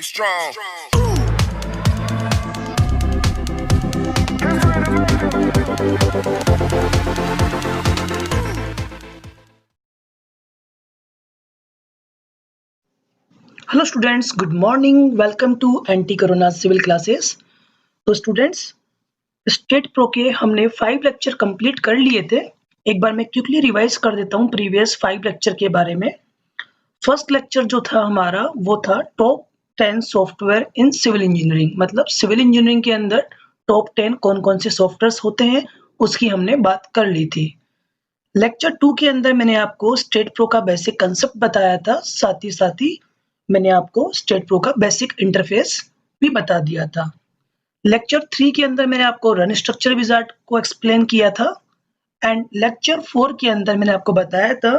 strong. Hello students, good morning. Welcome to anti corona civil classes. तो students, STAAD Pro के हमने 5 lecture complete कर लिए थे। एक बार मैं क्विकली रिवाइज कर देता हूँ प्रीवियस 5 लेक्चर के बारे में। फर्स्ट लेक्चर जो था हमारा वो था top 10 software in civil engineering, मतलब सिविल इंजीनियरिंग के अंदर टॉप 10 कौन कौन से सॉफ्टवेयर होते हैं उसकी हमने बात कर ली थी। लेक्चर 2 के अंदर मैंने आपको स्टेट प्रो का बेसिक कंसेप्ट बताया था, साथ ही मैंने आपको स्टेट प्रो का बेसिक इंटरफेस भी बता दिया था। लेक्चर 3 के अंदर मैंने आपको रन स्ट्रक्चर विजार्ड को एक्सप्लेन किया था एंड लेक्चर 4 के अंदर मैंने आपको बताया था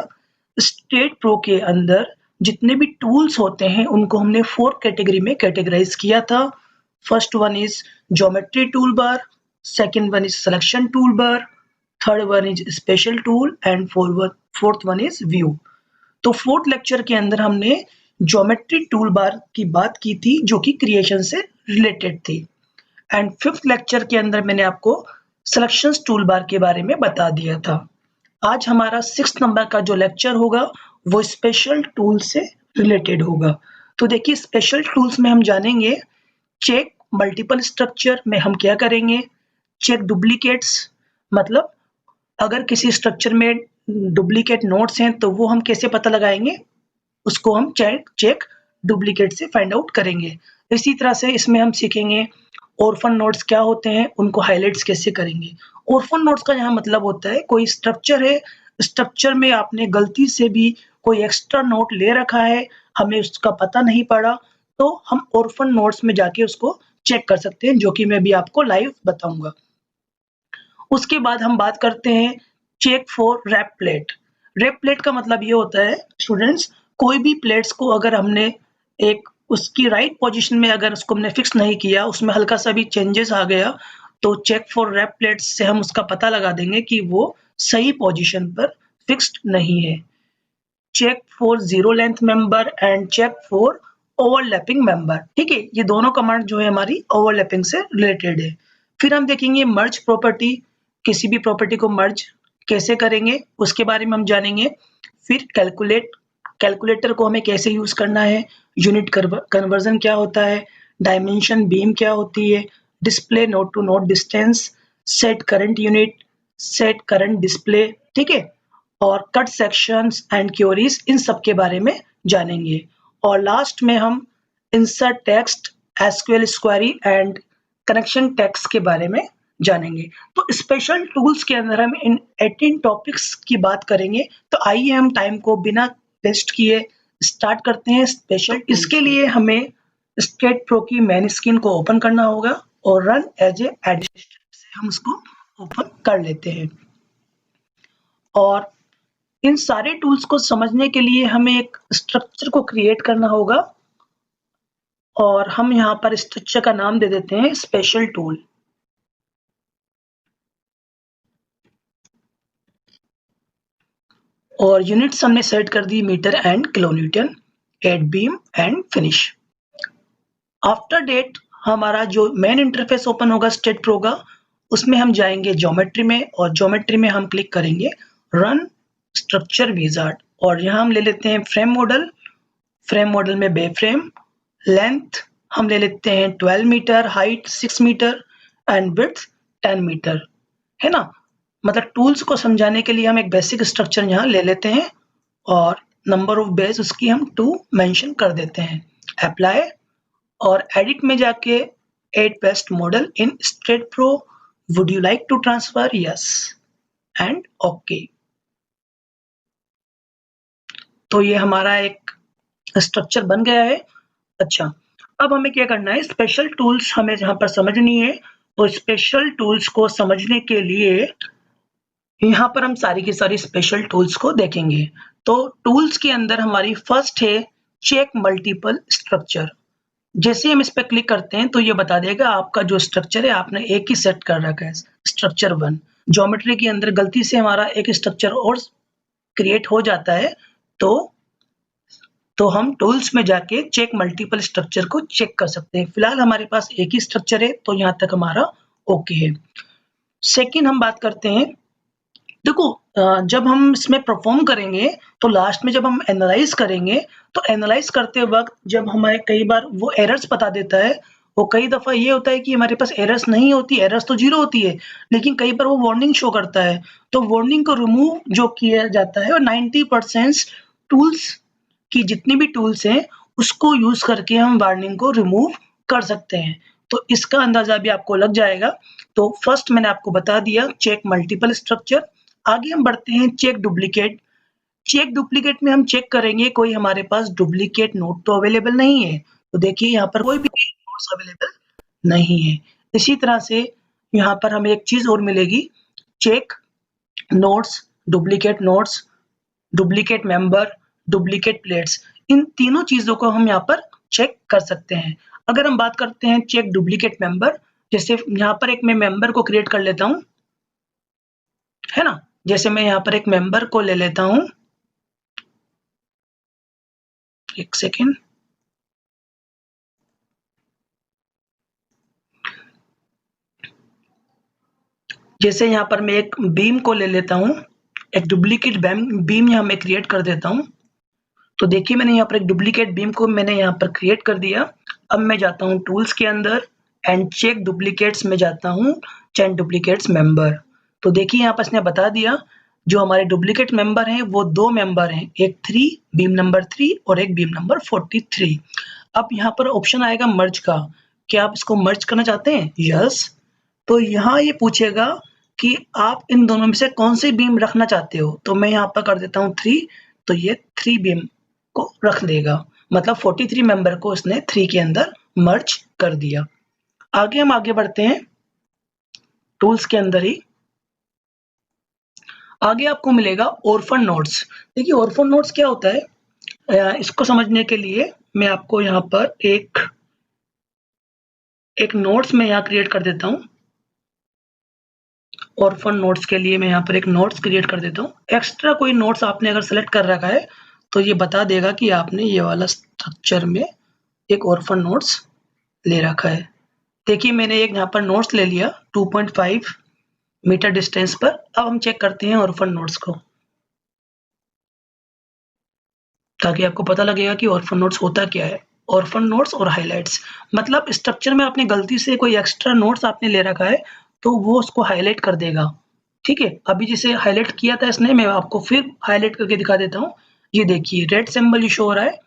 स्टेट प्रो के अंदर जितने भी टूल्स होते हैं उनको हमने 4 कैटेगरी में कैटेगराइज किया था। First one is geometry tool bar, second one is selection tool bar, third one is special tool and fourth one is view. तो फोर्थ लेक्चर के अंदर हमने ज्योमेट्री टूल बार की बात की थी जो कि क्रिएशन से रिलेटेड थी एंड फिफ्थ लेक्चर के अंदर मैंने आपको सिलेक्शंस टूल बार के बारे में बता दिया था। आज हमारा 6 नंबर का जो लेक्चर होगा वो स्पेशल टूल से रिलेटेड होगा। तो देखिए, स्पेशल टूल्स में हम जानेंगे चेक मल्टीपल स्ट्रक्चर में हम क्या करेंगे, चेक डुप्लीकेट्स, मतलब अगर किसी स्ट्रक्चर में डुप्लीकेट नोट्स हैं तो वो हम कैसे पता लगाएंगे, उसको हम चेक डुप्लीकेट से फाइंड आउट करेंगे। इसी तरह से इसमें हम सीखेंगे ऑर्फन नोट्स क्या होते हैं, उनको हाइलाइट्स कैसे करेंगे। ऑर्फन नोट्स का यहाँ मतलब होता है कोई स्ट्रक्चर है, स्ट्रक्चर में आपने गलती से भी कोई एक्स्ट्रा नोट ले रखा है, हमें उसका पता नहीं पड़ा, तो हम ऑर्फन नोट्स में जाके उसको चेक कर सकते हैं, जो कि मैं भी आपको लाइव बताऊंगा। उसके बाद हम बात करते हैं check for wrap plate. Wrap plate का मतलब ये होता है स्टूडेंट्स, कोई भी प्लेट्स को अगर हमने एक उसकी राइट पोजीशन में अगर उसको हमने फिक्स नहीं किया, उसमें हल्का सा भी चेंजेस आ गया, तो चेक फॉर रैप प्लेट्स से हम उसका पता लगा देंगे कि वो सही पोजीशन पर फिक्स्ड नहीं है। Check for zero length member and check for overlapping member. ठीक है, ये दोनों कमांड जो है हमारी ओवरलैपिंग से रिलेटेड है। फिर हम देखेंगे मर्ज प्रॉपर्टी, किसी भी प्रॉपर्टी को मर्ज कैसे करेंगे उसके बारे में हम जानेंगे। फिर कैलकुलेटर को हमें कैसे यूज करना है, यूनिट कन्वर्जन क्या होता है, डायमेंशन बीम क्या होती है, display node to node distance, set current unit, set current display, ठीक है, और कट सेक्शंस एंड क्वेरीज, इन सब के बारे में जानेंगे। और लास्ट में हम insert text, SQL query and connection text के बारे में जानेंगे। तो स्पेशल टूल्स के अंदर हम इन 18 टॉपिक्स की बात करेंगे। तो आइए हम टाइम को बिना वेस्ट किए स्टार्ट करते हैं स्पेशल। इसके लिए हमें स्टेट प्रो की मेन स्क्रीन को ओपन करना होगा और रन एज ए एडमिनिस्ट्रेटर से हम उसको ओपन कर लेते हैं। और इन सारे टूल्स को समझने के लिए हमें एक स्ट्रक्चर को क्रिएट करना होगा और हम यहाँ पर स्ट्रक्चर का नाम दे देते हैं स्पेशल टूल। और यूनिट्स हमने सेट कर दी metre and kilonewton, add beam and finish. After that हमारा जो मेन इंटरफेस ओपन होगा स्टेट प्रो का, उसमें हम जाएंगे ज्योमेट्री में और ज्योमेट्री में हम क्लिक करेंगे रन स्ट्रक्चर विजार्ड और यहाँ हम ले लेते हैं फ्रेम मॉडल। फ्रेम मॉडल में बे फ्रेम, लेंथ हम ले लेते हैं 12 metre, height 6 metre and width 10 metre, है ना। मतलब टूल्स को समझाने के लिए हम एक बेसिक स्ट्रक्चर यहाँ ले लेते हैं और नंबर ऑफ बेस उसकी हम 2 मेंशन कर देते हैं। अप्लाई और एडिट में जाके add paste model in STAAD Pro, would you like to transfer, yes and okay. तो ये हमारा एक स्ट्रक्चर बन गया है। अच्छा, अब हमें क्या करना है, स्पेशल टूल्स हमें जहां पर समझनी है। तो स्पेशल टूल्स को समझने के लिए यहाँ पर हम सारी की सारी स्पेशल टूल्स को देखेंगे। तो टूल्स के अंदर हमारी फर्स्ट है चेक मल्टीपल स्ट्रक्चर। जैसे हम इस पर क्लिक करते हैं तो ये बता देगा आपका जो स्ट्रक्चर है आपने एक ही सेट कर रखा है, स्ट्रक्चर 1। ज्योमेट्री के अंदर गलती से हमारा एक स्ट्रक्चर और क्रिएट हो जाता है तो तो हम टूल्स में जाके चेक मल्टीपल स्ट्रक्चर को चेक कर सकते हैं। फिलहाल हमारे पास एक ही स्ट्रक्चर है, तो यहाँ तक हमारा ओके है। सेकंड हम बात करते हैं, देखो जब हम इसमें परफॉर्म करेंगे तो लास्ट में जब हम एनालाइज करेंगे, तो एनालाइज करते वक्त जब हमें कई बार वो एरर्स बता देता है, वो कई दफ़ा ये होता है कि हमारे पास एरर्स नहीं होती, एरर्स तो 0 होती है, लेकिन कई बार वो वार्निंग शो करता है। तो वार्निंग को रिमूव जो किया जाता है, और 90% टूल्स की जितनी भी टूल्स हैं, उसको यूज़ करके हम वार्निंग को रिमूव कर सकते हैं। तो इसका अंदाज़ा भी आपको लग जाएगा। तो फर्स्ट मैंने आपको बता दिया चेक मल्टीपल स्ट्रक्चर। आगे हम बढ़ते हैं चेक डुप्लीकेट। चेक डुप्लीकेट में हम चेक करेंगे कोई हमारे पास डुप्लीकेट नोट तो अवेलेबल नहीं है। तो देखिए यहाँ पर कोई भी नोट्स अवेलेबल नहीं है। इसी तरह से यहाँ पर हमें एक चीज़ और मिलेगी, check notes, duplicate member, duplicate plates. इन तीनों चीज़ों को हम यहाँ पर चेक कर सकते हैं। अगर हम बात करते हैं चेक डुप्लीकेट मेंबर, जैसे यहाँ पर एक मैं मेंबर को क्रिएट कर लेता हूँ, है ना? जैसे मैं यहाँ पर एक मेंबर को ले लेता हूँ, एक सेकेंड। जैसे यहाँ पर मैं एक बीम को ले लेता हूँ, एक डुप्लीकेट बीम यहाँ मैं क्रिएट कर देता हूँ। तो देखिए मैंने यहाँ पर एक डुप्लीकेट बीम को मैंने यहाँ पर क्रिएट कर दिया। अब मैं जाता हूँ टूल्स के अंदर एंड चेक डुप्लीकेट्स में जाता हूँ, चेक डुप्लीकेट्स मेंबर। तो देखिए यहाँ पर इसने बता दिया जो हमारे डुप्लीकेट मेंबर हैं वो 2 मेंबर हैं, एक 3 बीम नंबर 3 और एक बीम नंबर 43। अब यहाँ पर ऑप्शन आएगा मर्ज का, क्या आप इसको मर्ज करना चाहते हैं? यस। तो यहाँ ये पूछेगा कि आप इन दोनों में से कौन सी बीम रखना चाहते हो, तो मैं यहाँ पर कर देता हूँ 3, तो ये 3 बीम को रख देगा, मतलब 43 मेंबर को इसने 3 के अंदर मर्ज कर दिया। आगे हम आगे बढ़ते हैं टूल्स के अंदर ही। आगे आपको मिलेगा ऑर्फन नोड्स। देखिए ऑर्फन नोड्स क्या होता है, इसको समझने के लिए मैं आपको यहाँ पर एक नोट्स में यहाँ क्रिएट कर देता हूँ। ऑर्फन नोट्स के लिए मैं यहाँ पर एक नोट्स क्रिएट कर देता हूँ। एक्स्ट्रा कोई नोट्स आपने अगर सेलेक्ट कर रखा है तो ये बता देगा कि आपने ये वाला स्ट्रक्चर में एक ऑर्फन नोट्स ले रखा है। देखिए मैंने एक यहाँ पर नोट्स ले लिया 2.5 मीटर डिस्टेंस पर। अब हम चेक करते हैं ऑर्फन नोट्स को, ताकि आपको पता लगेगा कि ऑर्फन नोट्स होता क्या है। ऑर्फन नोट्स और हाइलाइट्स, मतलब स्ट्रक्चर में आपने गलती से कोई एक्स्ट्रा नोट्स आपने ले रखा है तो वो उसको हाईलाइट कर देगा। ठीक है, अभी जिसे हाईलाइट किया था इसने, मैं आपको फिर हाईलाइट करके दिखा देता हूँ। ये देखिए रेड सिंबल ये शो हो रहा है,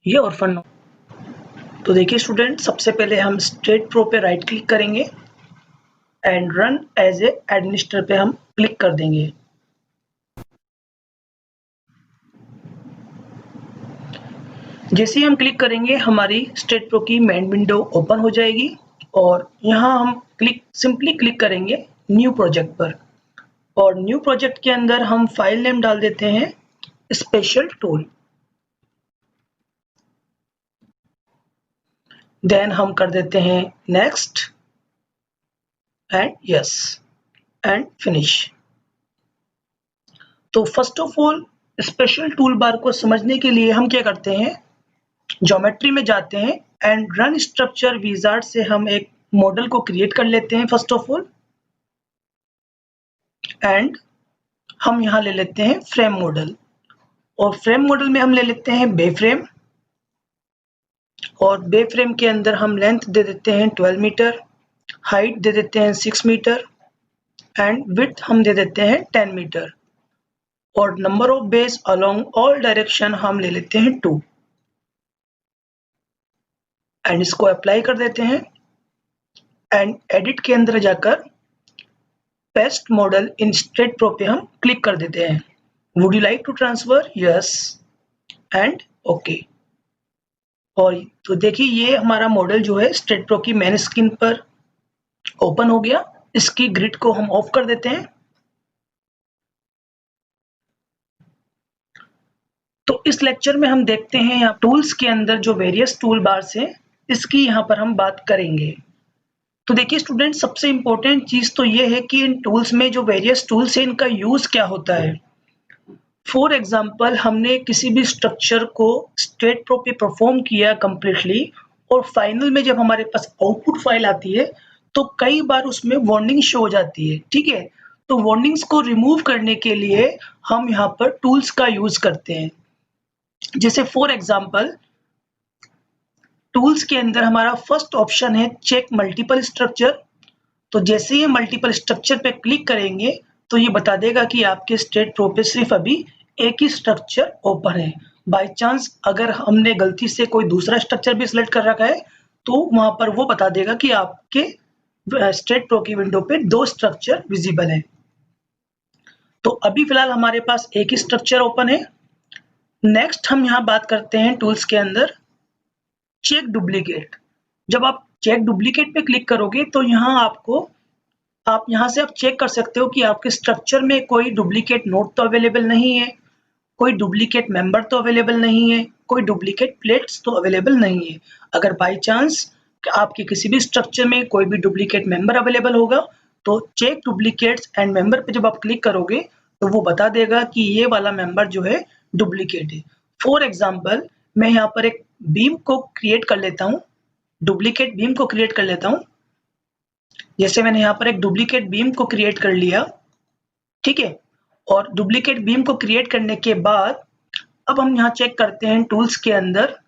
ये ऑर्फन नोट। तो देखिए स्टूडेंट, सबसे पहले हम स्ट्रेट प्रो पे राइट क्लिक करेंगे and run as a administrator पे हम क्लिक कर देंगे। जैसे ही हम क्लिक करेंगे हमारी स्ट्रेट प्रो की मेन विंडो ओपन हो जाएगी और यहाँ हम सिंपली क्लिक करेंगे न्यू प्रोजेक्ट पर, और न्यू प्रोजेक्ट के अंदर हम फाइल नेम डाल देते हैं स्पेशल टूल। देन हम कर देते हैं next and yes and finish. तो first of all special toolbar को समझने के लिए हम क्या करते हैं, ज्योमेट्री में जाते हैं एंड रन स्ट्रक्चर विजार्ड से हम एक मॉडल को क्रिएट कर लेते हैं फर्स्ट ऑफ ऑल, एंड हम यहाँ ले लेते हैं फ्रेम मॉडल, और फ्रेम मॉडल में हम ले लेते हैं बे फ्रेम, और बे फ्रेम के अंदर हम लेंथ दे देते हैं 12 मीटर, हाइट दे देते हैं 6 मीटर एंड विड्थ हम दे देते हैं 10 मीटर, और number of base along all direction हम ले लेते हैं 2 एंड इसको अप्लाई कर देते हैं एंड एडिट के अंदर जाकर paste model in STAAD Pro पे हम क्लिक कर देते हैं। Would you like to transfer? Yes and okay. और तो देखिए ये हमारा मॉडल जो है स्ट्रेट प्रो की मेन स्क्रीन पर ओपन हो गया। इसकी ग्रिड को हम ऑफ कर देते हैं। तो इस लेक्चर में हम देखते हैं यहाँ टूल्स के अंदर जो वेरियस टूल बार्स हैं इसकी यहाँ पर हम बात करेंगे। तो देखिए स्टूडेंट, सबसे इम्पोर्टेंट चीज़ तो ये है कि इन टूल्स में जो वेरियस टूल्स हैं इनका यूज़ क्या होता है। फॉर एग्जाम्पल हमने किसी भी स्ट्रक्चर को स्टेट प्रो पे परफॉर्म किया कंप्लीटली और फाइनल में जब हमारे पास आउटपुट फाइल आती है तो कई बार उसमें वार्निंग शो हो जाती है, ठीक है। तो वार्निंग्स को रिमूव करने के लिए हम यहाँ पर टूल्स का यूज करते हैं। जैसे फॉर एग्जाम्पल टूल्स के अंदर हमारा फर्स्ट ऑप्शन है चेक मल्टीपल स्ट्रक्चर। तो जैसे ही मल्टीपल स्ट्रक्चर पे क्लिक करेंगे तो ये बता देगा कि आपके स्टेट प्रो पे सिर्फ अभी एक ही स्ट्रक्चर ओपन है। बाय चांस अगर हमने गलती से कोई दूसरा स्ट्रक्चर भी सिलेक्ट कर रखा है तो वहां पर वो बता देगा कि आपके स्टेट प्रो की विंडो पे 2 स्ट्रक्चर विजिबल है। तो अभी फिलहाल हमारे पास एक ही स्ट्रक्चर ओपन है। नेक्स्ट हम यहाँ बात करते हैं टूल्स के अंदर चेक डुप्लीकेट। जब आप चेक डुप्लीकेट पे क्लिक करोगे तो यहाँ आप यहाँ से आप चेक कर सकते हो कि आपके स्ट्रक्चर में कोई डुप्लीकेट नोड तो अवेलेबल नहीं है, कोई डुप्लीकेट मेंबर तो अवेलेबल नहीं है, कोई डुप्लीकेट प्लेट्स तो अवेलेबल नहीं है। अगर बाय चांस आपके किसी भी स्ट्रक्चर में कोई भी डुप्लीकेट मेंबर अवेलेबल होगा तो चेक डुप्लीकेट्स एंड मेंबर पे जब आप क्लिक करोगे तो वो बता देगा कि ये वाला मेंबर जो है डुप्लीकेट है। फॉर एग्जाम्पल मैं यहाँ पर एक बीम को क्रिएट कर लेता हूँ, डुप्लीकेट बीम को क्रिएट कर लेता हूँ। जैसे मैंने यहाँ पर एक डुप्लीकेट बीम को क्रिएट कर लिया, ठीक है। और डुप्लीकेट बीम को क्रिएट करने के बाद अब हम यहाँ चेक करते हैं टूल्स के अंदर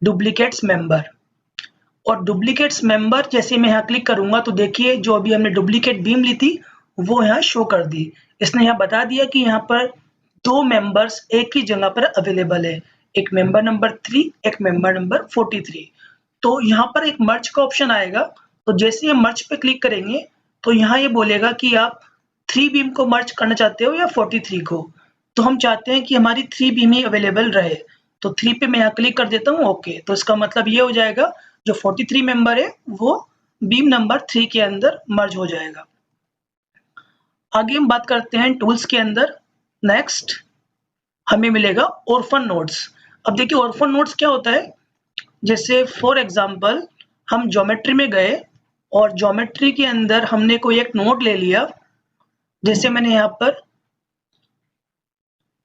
डुप्लीकेट्स मेंबर। और डुप्लीकेट्स मेंबर जैसे मैं यहाँ क्लिक करूंगा तो देखिए जो अभी हमने डुप्लीकेट बीम ली थी वो यहाँ शो कर दी। इसने यहाँ बता दिया कि यहाँ पर 2 मेंबर्स एक ही जगह पर अवेलेबल है, एक मेंबर नंबर 3, एक मेंबर नंबर 43। तो यहाँ पर एक मर्ज का ऑप्शन आएगा। तो जैसे हम मर्ज पे क्लिक करेंगे तो यहाँ ये बोलेगा कि आप 3 बीम को मर्ज करना चाहते हो या 43 को। तो हम चाहते हैं कि हमारी 3 बीम ही अवेलेबल रहे, तो 3 पे मैं यहाँ क्लिक कर देता हूँ ओके। तो इसका मतलब ये हो जाएगा जो 43 मेंबर है वो बीम नंबर 3 के अंदर मर्ज हो जाएगा। आगे हम बात करते हैं टूल्स के अंदर नेक्स्ट हमें मिलेगा ऑर्फन नोड्स। अब देखिए ऑर्फन नोड्स क्या होता है। जैसे फॉर एग्जाम्पल हम ज्योमेट्री में गए और ज्योमेट्री के अंदर हमने कोई एक नोड ले लिया। जैसे मैंने यहाँ पर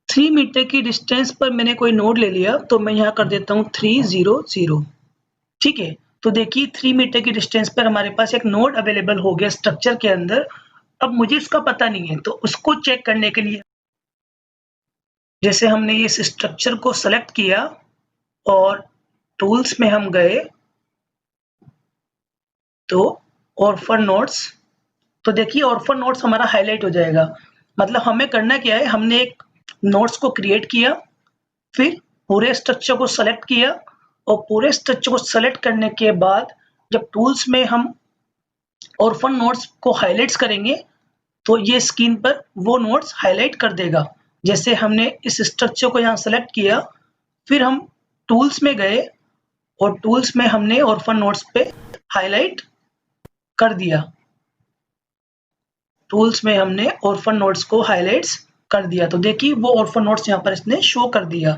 3 मीटर की डिस्टेंस पर मैंने कोई नोड ले लिया तो मैं यहाँ कर देता हूँ 300, ठीक है। तो देखिए 3 मीटर की डिस्टेंस पर हमारे पास एक नोड अवेलेबल हो गया स्ट्रक्चर के अंदर। अब मुझे इसका पता नहीं है तो उसको चेक करने के लिए जैसे हमने इस स्ट्रक्चर को सेलेक्ट किया और टूल्स में हम गए तो ऑर्फन नोड्स, तो देखिए ऑर्फन नोड्स हमारा हाईलाइट हो जाएगा। मतलब हमें करना क्या है, हमने एक नोड्स को क्रिएट किया, फिर पूरे स्ट्रक्चर को सेलेक्ट किया और पूरे स्ट्रक्चर को सेलेक्ट करने के बाद जब टूल्स में हम ऑर्फन नोड्स को हाईलाइट्स करेंगे तो ये स्क्रीन पर वो नोड्स हाईलाइट कर देगा। जैसे हमने इस स्ट्रक्चर को यहाँ सेलेक्ट किया, फिर हम टूल्स में गए और टूल्स में हमने ऑर्फन नोड्स पे हाईलाइट कर दिया। टूल्स में हमने ऑर्फन नोड्स को हाईलाइट्स कर दिया तो देखिए वो ऑर्फन नोड्स यहाँ पर इसने शो कर दिया।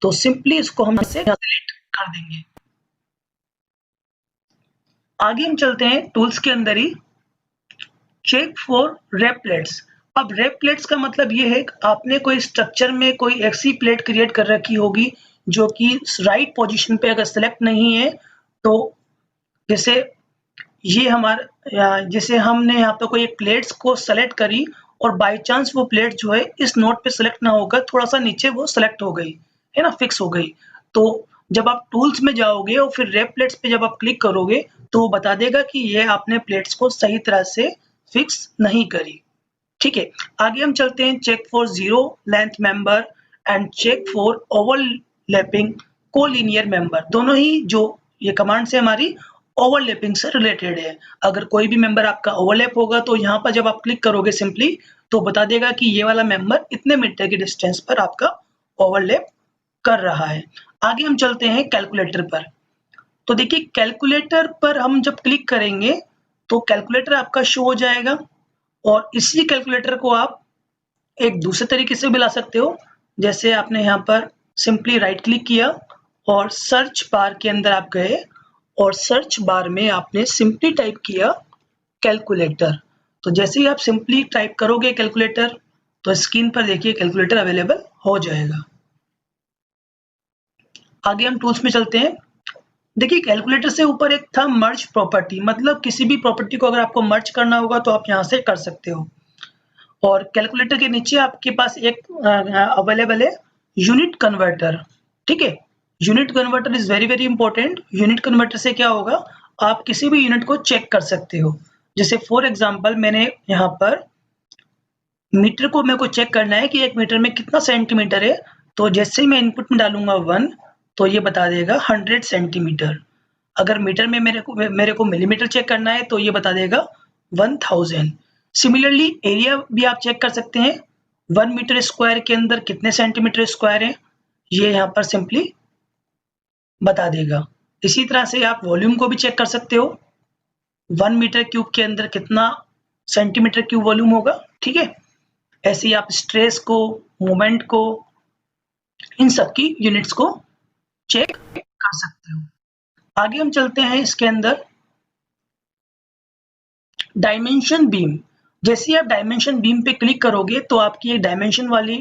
तो सिंपली इसको हम इसे सेलेक्ट कर देंगे। आगे हम चलते हैं टूल्स के अंदर ही चेक फॉर रैप प्लेट्स। अब रैप प्लेट्स का मतलब ये है कि आपने कोई स्ट्रक्चर में कोई ऐसी प्लेट क्रिएट कर रखी होगी जो कि राइट पोजीशन पे अगर सेलेक्ट नहीं है तो जैसे ये हमारा जैसे हमने यहाँ पे कोई एक प्लेट्स को सेलेक्ट करी और बाय चांस वो प्लेट जो है इस नोट पे सेलेक्ट ना होकर थोड़ा सा नीचे वो सेलेक्ट हो गई है ना, फिक्स हो गई। तो जब आप टूल्स में जाओगे और फिर रैप प्लेट्स पे जब आप क्लिक करोगे तो वो बता देगा कि ये आपने प्लेट्स को सही तरह से फिक्स नहीं करी, ठीक है। आगे हम चलते हैं check for zero length member and check for overlapping collinear member. दोनों ही जो ये कमांड से हमारी ओवरलैपिंग से रिलेटेड है। अगर कोई भी मेंबर आपका ओवरलैप होगा तो यहाँ पर जब आप क्लिक करोगे सिंपली तो बता देगा कि ये वाला मेंबर इतने मीटर की डिस्टेंस पर आपका ओवरलैप कर रहा है। आगे हम चलते हैं कैलकुलेटर पर। तो देखिए कैलकुलेटर पर हम जब क्लिक करेंगे तो कैलकुलेटर आपका शो हो जाएगा और इसी कैलकुलेटर को आप एक दूसरे तरीके से भी ला सकते हो। जैसे आपने यहाँ पर सिंपली राइट क्लिक किया और सर्च बार के अंदर आप गए और सर्च बार में आपने सिंपली टाइप किया कैलकुलेटर। तो जैसे ही आप सिंपली टाइप करोगे कैलकुलेटर तो स्क्रीन पर देखिए कैलकुलेटर अवेलेबल हो जाएगा। आगे हम टूल्स में चलते हैं। देखिए कैलकुलेटर से ऊपर एक था मर्ज प्रॉपर्टी, मतलब किसी भी प्रॉपर्टी को अगर आपको मर्ज करना होगा तो आप यहाँ से कर सकते हो। और कैलकुलेटर के नीचे आपके पास एक अवेलेबल है यूनिट कन्वर्टर। ठीक है, unit converter is very very important. Unit converter से क्या होगा, आप किसी भी यूनिट को चेक कर सकते हो। जैसे फॉर एग्जांपल मैंने यहाँ पर मीटर को मेरे को चेक करना है कि 1 मीटर में कितना सेंटीमीटर है, तो जैसे ही मैं इनपुट में डालूंगा 1 तो ये बता देगा 100 सेंटीमीटर। अगर मीटर में मेरे को मिलीमीटर चेक करना है तो ये बता देगा 1000। सिमिलरली एरिया भी आप चेक कर सकते हैं, 1 मीटर स्क्वायर के अंदर कितने सेंटीमीटर स्क्वायर है, ये यहाँ पर सिंपली बता देगा। इसी तरह से आप वॉल्यूम को भी चेक कर सकते हो, 1 मीटर क्यूब के अंदर कितना सेंटीमीटर क्यूब वॉल्यूम होगा। ठीक है, ऐसे ही आप स्ट्रेस को, मोमेंट को, इन सब की यूनिट्स को चेक कर सकते हो। आगे हम चलते हैं इसके अंदर डायमेंशन बीम। जैसे ही आप डायमेंशन बीम पे क्लिक करोगे तो आपकी एक डायमेंशन वाली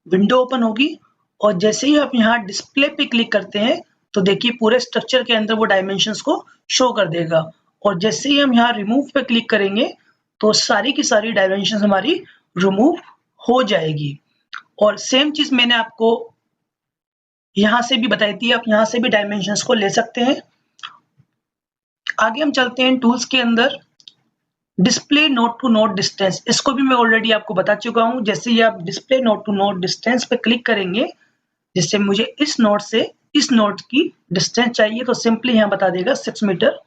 विंडो ओपन होगी, और जैसे ही आप यहाँ डिस्प्ले पे क्लिक करते हैं तो देखिए पूरे स्ट्रक्चर के अंदर वो डायमेंशंस को शो कर देगा। और जैसे ही हम यहाँ रिमूव पे क्लिक करेंगे तो सारी की सारी डायमेंशंस हमारी रिमूव हो जाएगी। और सेम चीज मैंने आपको यहाँ से भी बताई थी, आप यहाँ से भी डायमेंशंस को ले सकते हैं। आगे हम चलते हैं टूल्स के अंदर display node to node distance. इसको भी मैं ऑलरेडी आपको बता चुका हूँ। जैसे ही आप display node to node distance पे क्लिक करेंगे, जैसे मुझे इस नोड से इस नोड की डिस्टेंस चाहिए तो सिंपली यहाँ बता देगा 6 मीटर,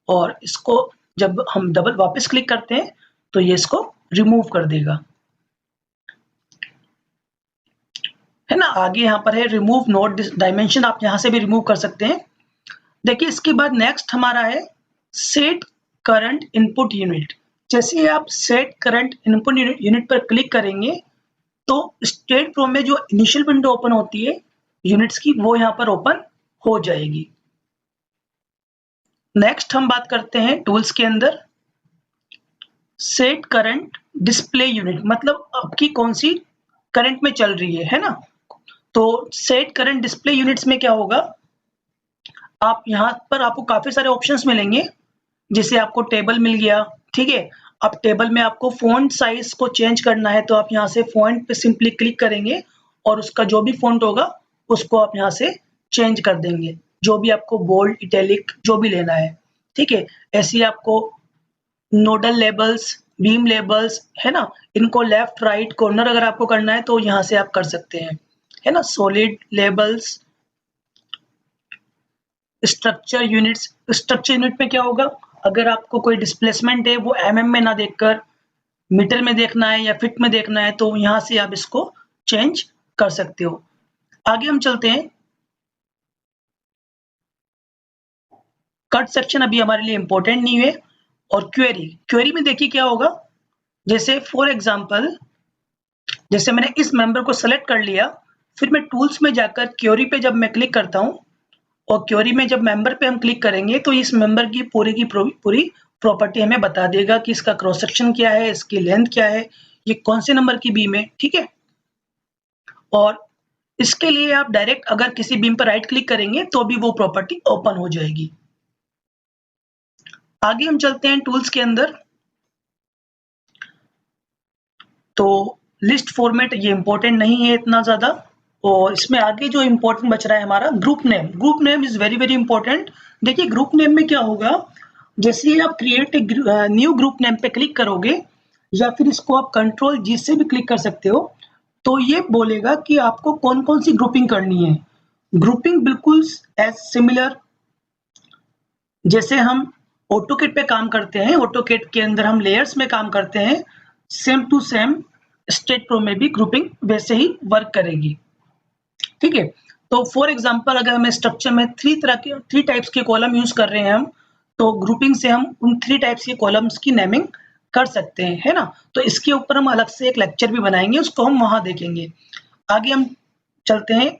और इसको जब हम डबल वापस क्लिक करते हैं तो ये इसको रिमूव कर देगा, है ना। आगे यहाँ पर है रिमूव नोड डायमेंशन, आप यहाँ से भी रिमूव कर सकते हैं। देखिए इसके बाद नेक्स्ट हमारा है सेट करंट इनपुट यूनिट। जैसे ही आप सेट करंट इनपुट यूनिट पर क्लिक करेंगे तो स्टेट प्रो में जो इनिशियल विंडो ओपन होती है यूनिट्स की, वो यहाँ पर ओपन हो जाएगी। नेक्स्ट हम बात करते हैं टूल्स के अंदर सेट करंट डिस्प्ले यूनिट, मतलब आपकी कौन सी करंट में चल रही है ना। तो सेट करंट डिस्प्ले यूनिट्स में क्या होगा, आप यहाँ पर आपको काफी सारे ऑप्शंस मिलेंगे। जैसे आपको टेबल मिल गया, ठीक है। अब टेबल में आपको फॉन्ट साइज को चेंज करना है तो आप यहाँ से फॉन्ट पे सिंपली क्लिक करेंगे और उसका जो भी फॉन्ट होगा उसको आप यहाँ से चेंज कर देंगे, जो भी आपको बोल्ड, इटैलिक जो भी लेना है, ठीक है। ऐसे ही आपको नोडल लेबल्स, बीम लेबल्स, है ना, इनको लेफ्ट राइट कॉर्नर अगर आपको करना है तो यहाँ से आप कर सकते हैं, है ना। Solid labels, structure units. Structure unit में क्या होगा, अगर आपको कोई डिस्प्लेसमेंट है वो mm में ना देखकर मीटर में देखना है या फीट में देखना है तो यहाँ से आप इसको चेंज कर सकते हो। आगे हम चलते हैं, कट सेक्शन अभी हमारे लिए इंपॉर्टेंट नहीं है। और क्वेरी, क्वेरी में देखिए क्या होगा, जैसे फॉर एग्जांपल जैसे मैंने इस मेंबर को सेलेक्ट कर लिया, फिर मैं टूल्स में जाकर क्वेरी पे जब मैं क्लिक करता हूँ और क्वेरी में जब मेंबर पे हम क्लिक करेंगे तो इस मेंबर की पूरी प्रॉपर्टी हमें बता देगा कि इसका क्रॉस सेक्शन क्या है, इसकी लेंथ क्या है, ये कौन से नंबर की बीम है, ठीक है। और इसके लिए आप डायरेक्ट अगर किसी बीम पर राइट क्लिक करेंगे तो भी वो प्रॉपर्टी ओपन हो जाएगी। आगे हम चलते हैं टूल्स के अंदर, तो लिस्ट फॉर्मेट ये इंपॉर्टेंट नहीं है इतना ज्यादा। और इसमें आगे जो इंपॉर्टेंट बच रहा है हमारा group name. Group name is very very important. देखिए ग्रुप नेम में क्या होगा, जैसे ही आप क्रिएट न्यू ग्रुप नेम पे क्लिक करोगे या फिर इसको आप कंट्रोल जी से भी क्लिक कर सकते हो, तो ये बोलेगा कि आपको कौन कौन सी ग्रुपिंग करनी है। ग्रुपिंग बिल्कुल एज सिमिलर जैसे हम ऑटोकेड पे काम करते हैं, ऑटोकेड के अंदर हम लेयर्स में काम करते हैं, same to same STAAD Pro में भी ग्रुपिंग वैसे ही वर्क करेगी, ठीक है। तो फॉर एग्जांपल अगर हमें स्ट्रक्चर में थ्री टाइप्स के कॉलम यूज कर रहे हैं हम, तो ग्रुपिंग से हम उन 3 टाइप्स के कॉलम्स की नेमिंग कर सकते हैं, है ना। तो इसके ऊपर हम अलग से एक लेक्चर भी बनाएंगे, उसको हम वहां देखेंगे। आगे हम चलते हैं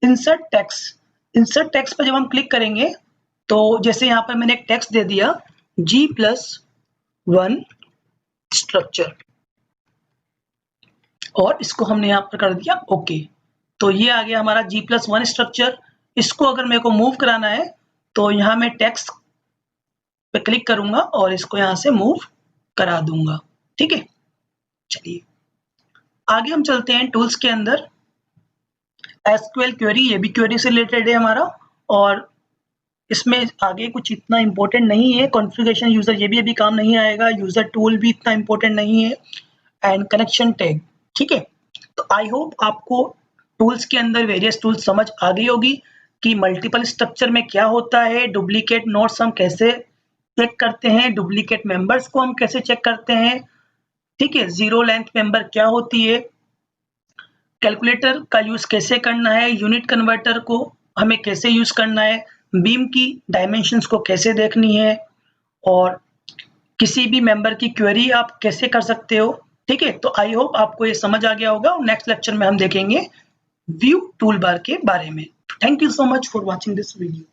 इंसर्ट टेक्स्ट। इंसर्ट टेक्स्ट पर जब हम क्लिक करेंगे तो जैसे यहाँ पर मैंने एक टेक्स्ट दे दिया G+1 स्ट्रक्चर, और इसको हमने यहाँ पर कर दिया ओके। तो ये आ गया हमारा G+1 स्ट्रक्चर। इसको अगर मेरे को मूव कराना है तो यहाँ मैं टेक्स्ट पे क्लिक करूंगा और इसको यहाँ से मूव करा दूंगा। ठीक है, चलिए आगे हम चलते हैं टूल्स के अंदर। एसक्यूएल क्वेरी, ये भी क्वेरी से रिलेटेड है हमारा, और इसमें आगे कुछ इतना इम्पोर्टेंट नहीं है। कॉन्फ़िगरेशन यूजर ये भी अभी काम नहीं आएगा, यूजर टूल भी इतना इम्पोर्टेंट नहीं है, एंड कनेक्शन टैग। ठीक है, तो आई होप आपको टूल्स के अंदर वेरियस टूल्स समझ आ गई होगी कि मल्टीपल स्ट्रक्चर में क्या होता है, डुप्लीकेट नोट्स हम कैसे चेक करते हैं, डुप्लीकेट मेंबर्स को हम कैसे चेक करते हैं। ठीक है, जीरो लेंथ मेंबर क्या होती है, कैलकुलेटर का यूज कैसे करना है, यूनिट कन्वर्टर को हमें कैसे यूज करना है, बीम की डायमेंशंस को कैसे देखनी है, और किसी भी मेंबर की क्वेरी आप कैसे कर सकते हो। ठीक है, तो आई होप आपको ये समझ आ गया होगा, और नेक्स्ट लेक्चर में हम देखेंगे व्यू टूल बार के बारे में। Thank you so much for watching this video.